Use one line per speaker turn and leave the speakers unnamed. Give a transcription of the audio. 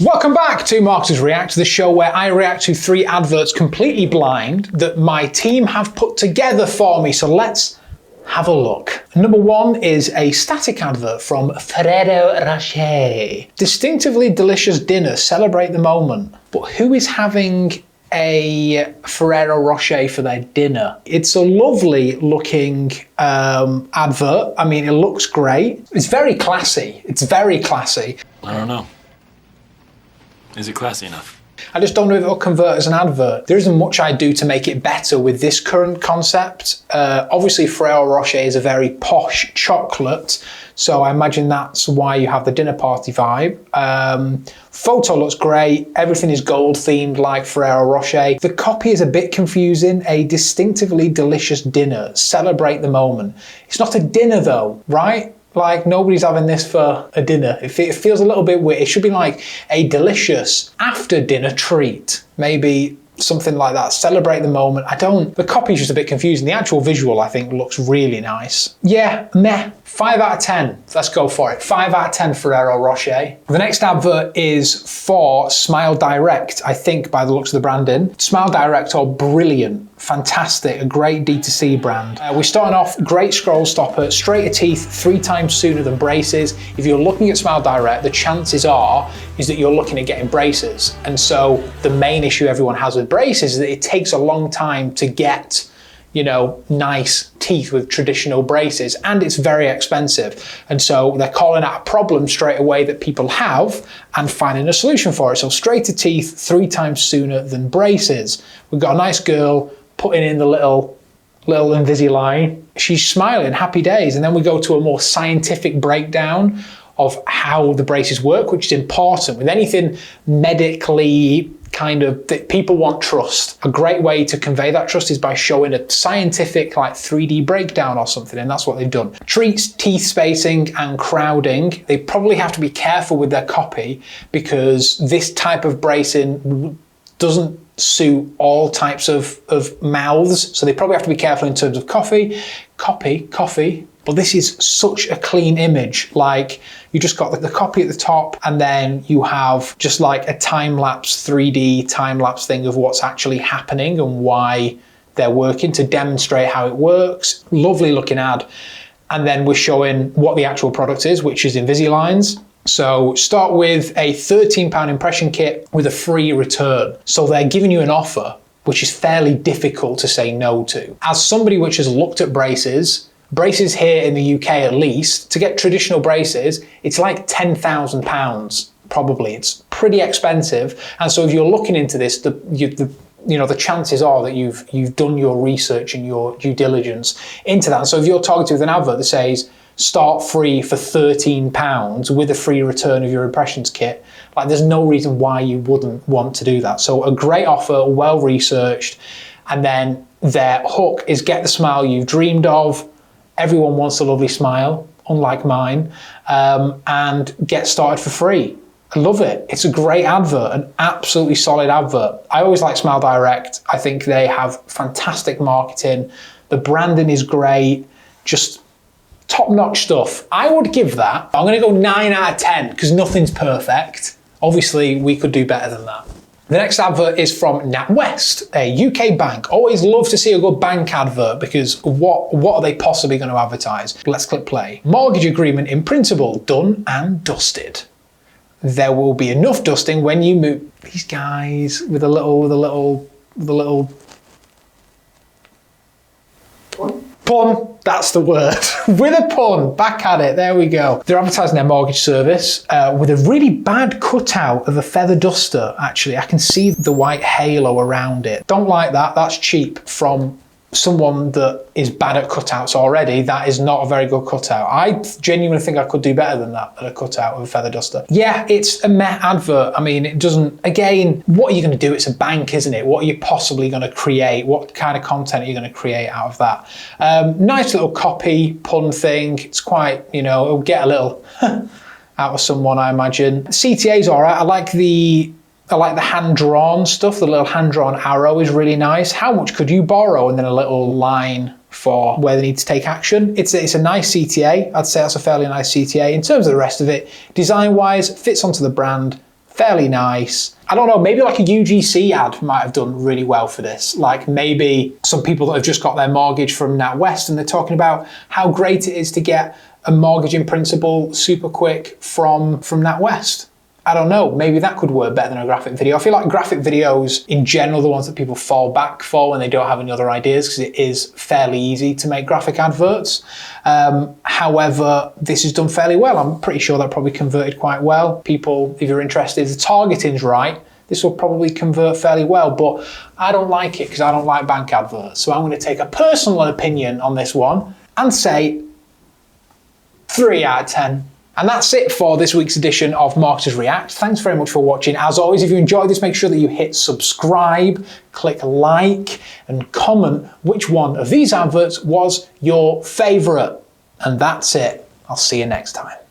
Welcome back to Marketers React, the show where I react to 3 adverts completely blind that my team have put together for me. So let's have a look. Number 1 is a static advert from Ferrero Rocher. Distinctively delicious dinner, celebrate the moment. But who is having a Ferrero Rocher for their dinner? It's a lovely looking advert. I mean, it looks great. It's very classy. It's very classy.
I don't know. Is it classy enough?
I just don't know if it'll convert as an advert. There isn't much I do to make it better with this current concept. Obviously Ferrero Rocher is a very posh chocolate, so I imagine that's why you have the dinner party vibe. Photo looks great, everything is gold themed like Ferrero Rocher. The copy is a bit confusing, a distinctively delicious dinner, celebrate the moment. It's not a dinner though, right? Like, nobody's having this for a dinner. It feels a little bit weird. It should be like a delicious after dinner treat. Maybe something like that. Celebrate the moment. The copy's just a bit confusing. The actual visual, I think, looks really nice. Yeah, meh. 5 out of 10. Let's go for it. 5 out of 10 Ferrero Rocher. The next advert is for Smile Direct, I think, by the looks of the branding. Smile Direct are brilliant, fantastic, a great D2C brand. We're starting off, great scroll stopper, straighter teeth 3 times sooner than braces. If you're looking at Smile Direct, the chances is that you're looking at getting braces. And so the main issue everyone has with braces is that it takes a long time to get, you know, nice teeth with traditional braces, and it's very expensive. And so they're calling out a problem straight away that people have and finding a solution for it. So straighter teeth 3 times sooner than braces. We've got a nice girl putting in the little Invisalign. She's smiling, happy days. And then we go to a more scientific breakdown of how the braces work, which is important. With anything medically kind of, that people want trust. A great way to convey that trust is by showing a scientific like 3D breakdown or something, and that's what they've done. Treats teeth spacing and crowding. They probably have to be careful with their copy because this type of bracing doesn't suit all types of mouths, so they probably have to be careful in terms of copy. But this is such a clean image. Like, you just got the copy at the top, and then you have just like a time-lapse 3D time-lapse thing of what's actually happening and why they're working to demonstrate how it works. Lovely looking ad. And then we're showing what the actual product is, which is Invisaligns. So start with a £13 impression kit with a free return. So they're giving you an offer which is fairly difficult to say no to. As somebody which has looked at braces here in the UK at least, to get traditional braces, it's like £10,000 probably. It's pretty expensive. And so if you're looking into this, the chances are that you've done your research and your due diligence into that. And so if you're targeted with an advert that says start free for £13 with a free return of your impressions kit, like, there's no reason why you wouldn't want to do that. So a great offer, well researched, and then their hook is get the smile you've dreamed of. Everyone wants a lovely smile, unlike mine, and get started for free. I love it. It's a great advert, an absolutely solid advert. I always like Smile Direct. I think they have fantastic marketing. The branding is great, just top-notch stuff. I would give that, I'm gonna go 9 out of 10 because nothing's perfect. Obviously, we could do better than that. The next advert is from NatWest, a UK bank. Always love to see a good bank advert because what are they possibly going to advertise? Let's click play. Mortgage agreement in principle, done and dusted. There will be enough dusting when you move. These guys with a little pun, that's the word. With a pun, back at it, there we go. They're advertising their mortgage service with a really bad cutout of a feather duster, actually. I can see the white halo around it. Don't like that, that's cheap from someone that is bad at cutouts already. That is not a very good cutout. I genuinely think I could do better than that at a cutout of a feather duster. Yeah, it's a meh advert. I mean, it doesn't, again, what are you going to do? It's a bank, isn't it? What are you possibly going to create? What kind of content are you going to create out of that? Nice little copy, pun thing. It's quite, you know, it'll get a little out of someone, I imagine. CTA's all right. I like the hand-drawn stuff. The little hand-drawn arrow is really nice. How much could you borrow? And then a little line for where they need to take action. It's a nice CTA. I'd say that's a fairly nice CTA. In terms of the rest of it, design-wise, fits onto the brand, fairly nice. I don't know, maybe like a UGC ad might have done really well for this. Like maybe some people that have just got their mortgage from NatWest and they're talking about how great it is to get a mortgage in principle super quick from NatWest. I don't know, maybe that could work better than a graphic video. I feel like graphic videos in general are the ones that people fall back for when they don't have any other ideas, because it is fairly easy to make graphic adverts. However, this is done fairly well. I'm pretty sure that probably converted quite well. People, if you're interested, if the targeting's right, this will probably convert fairly well, but I don't like it because I don't like bank adverts. So I'm going to take a personal opinion on this one and say 3 out of 10. And that's it for this week's edition of Marketers React. Thanks very much for watching. As always, if you enjoyed this, make sure that you hit subscribe, click like, and comment which one of these adverts was your favorite. And that's it. I'll see you next time.